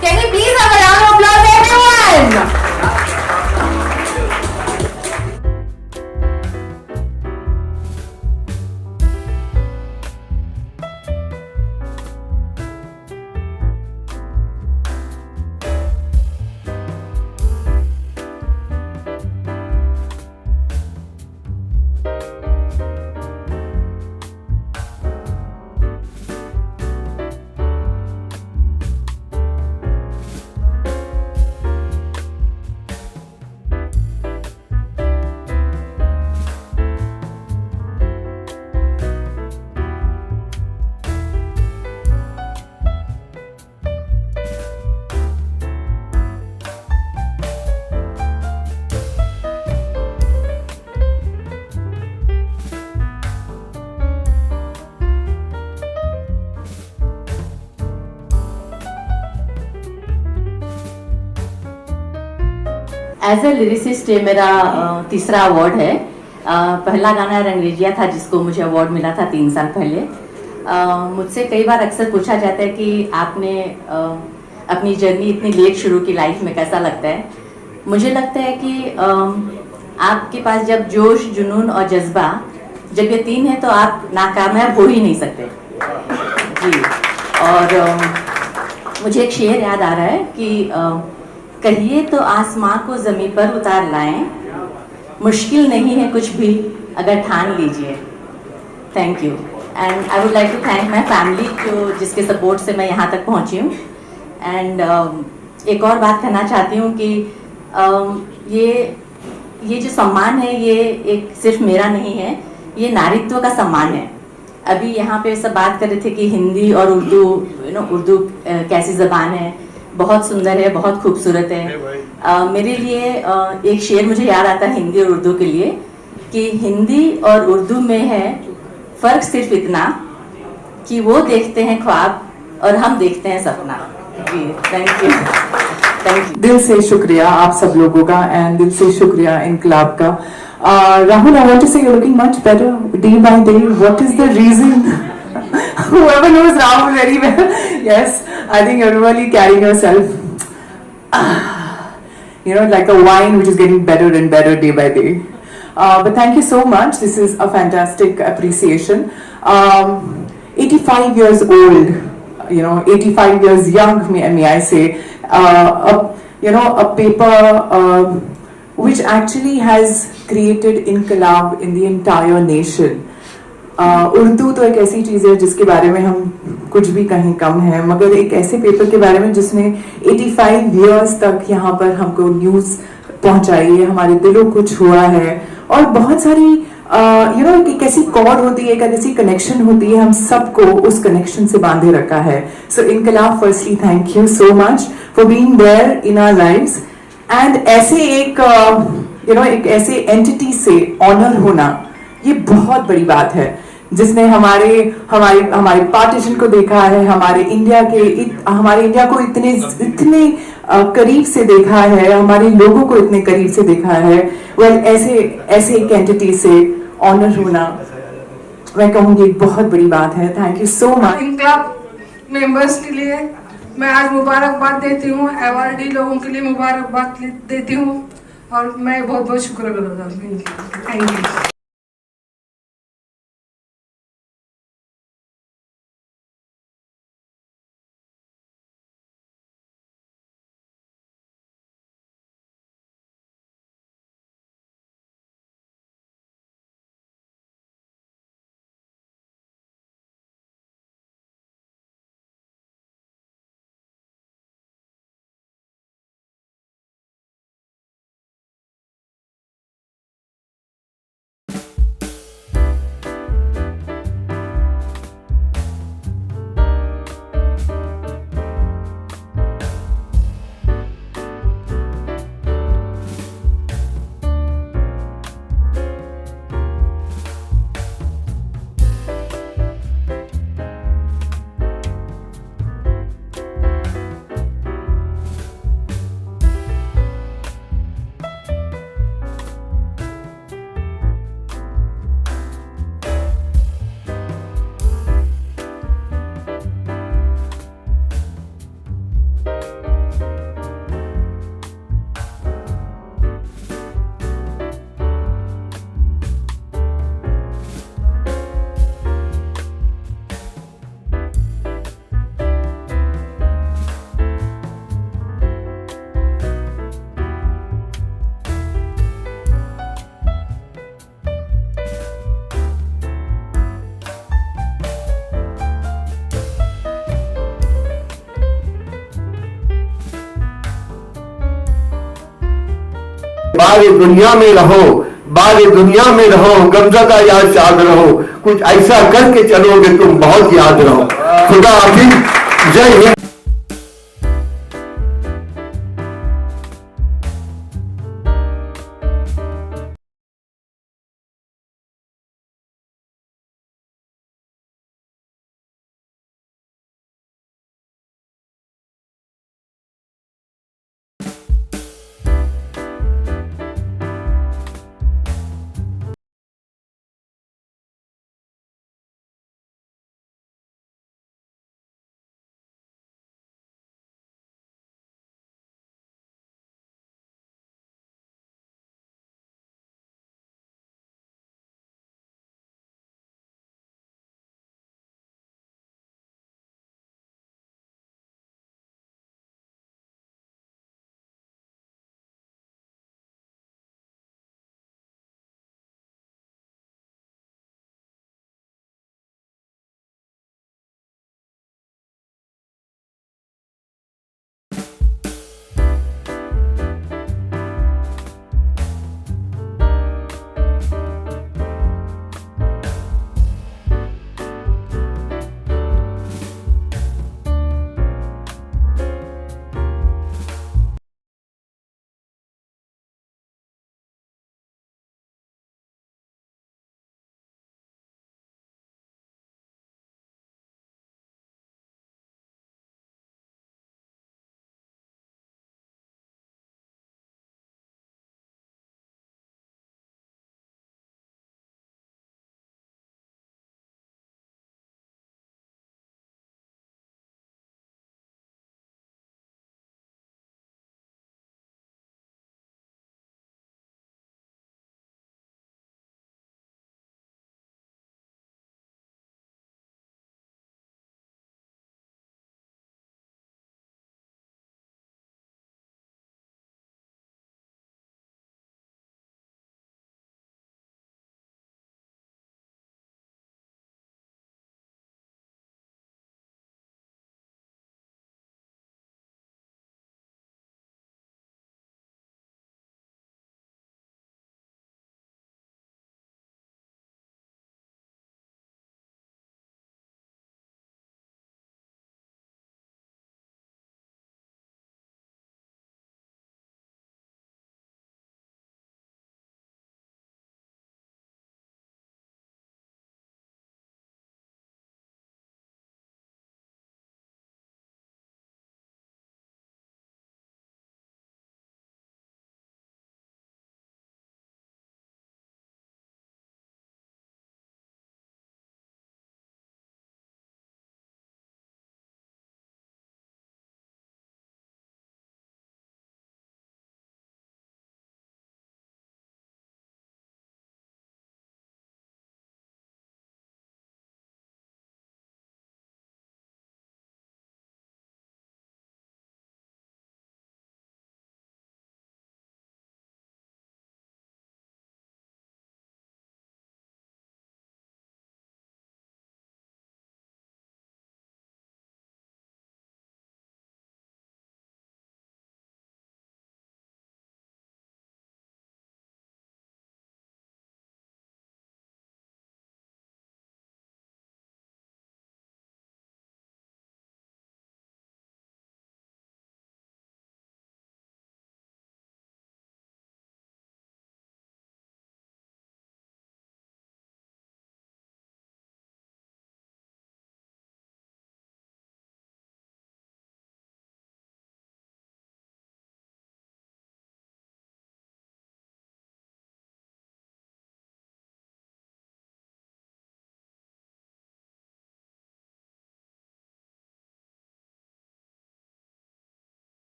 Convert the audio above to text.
Can you please have a round of applause, everyone? As a lyricist ये मेरा तीसरा award है। पहला गाना रंगरेजिया था जिसको मुझे अवार्ड मिला था 3 साल पहले। मुझसे कई बार अक्सर पूछा जाता है कि आपने अपनी जर्नी इतनी लेट शुरू की लाइफ में, कैसा लगता है? मुझे लगता है कि आपके पास जब जोश, जुनून और जज्बा, जब ये तीन है तो आप नाकामयाब हो ही नहीं सकते जी। और मुझे एक शेर याद आ रहा है कि कहिए तो आसमां को जमीन पर उतार लाएं, मुश्किल नहीं है कुछ भी अगर ठान लीजिए। Thank you and I would like to thank my family जो जिसके सपोर्ट से मैं यहाँ तक पहुँची हूँ। एंड एक और बात कहना चाहती हूँ कि ये जो सम्मान है ये एक सिर्फ मेरा नहीं है, ये नारीत्व का सम्मान है। अभी यहाँ पे सब बात कर रहे थे कि हिंदी और उर्दू, उर्दू कैसी ज़बान है, बहुत सुंदर है, बहुत खूबसूरत है। मेरे लिए एक शेर मुझे याद आता है हिंदी और उर्दू के लिए कि हिंदी और उर्दू में है फ़र्क सिर्फ इतना कि वो देखते हैं ख्वाब और हम देखते हैं सपना। जी थैंक यू, थैंक यू। दिल से शुक्रिया आप सब लोगों का एंड दिल से शुक्रिया इनकलाब का। Rahul, I want to say you're looking much better day by day. What is the reason? Whoever knows Rahul very well, yes, I think you're really carrying yourself, like a wine which is getting better and better day by day. But thank you so much. This is a fantastic appreciation. 85 years old, 85 years young, may I say, a paper which actually has created inqilab in the entire nation. Urdu तो एक ऐसी चीज़ है जिसके बारे में हम कुछ भी कहीं कम है, मगर एक ऐसे पेपर के बारे में जिसने 85 years तक यहाँ पर हमको न्यूज़ पहुँचाई है, हमारे दिलों को छुआ है और बहुत सारी एक ऐसी कॉर्ड होती है, एक ऐसी कनेक्शन होती है, हम सबको उस कनेक्शन से बांधे रखा है। So Inquilab, firstly thank you so much for being there in our lives and ऐसे एक ऐसे एंटिटी से ऑनर होना ये बहुत बड़ी बात है जिसने हमारे पार्टीशन को देखा है, हमारे इंडिया को इतने करीब से देखा है, हमारे लोगों को इतने करीब से देखा है। ऐसे एक एंटिटी से ऑनर होना मैं कहूँगी बहुत बड़ी बात है। Thank you so much. इनकलाब मेंबर्स के लिए मैं आज मुबारकबाद देती हूँ, अवार्डी लोगों के लिए मुबारकबाद देती हूँ और मैं बहुत बहुत शुक्रगुजार हूँ। Thank you. बारे दुनिया में रहो, बारे दुनिया में रहो, गमज़दा याद शाद रहो, कुछ ऐसा करके चलोगे तुम बहुत याद रहो। खुदा हाफिज, जय हिंद।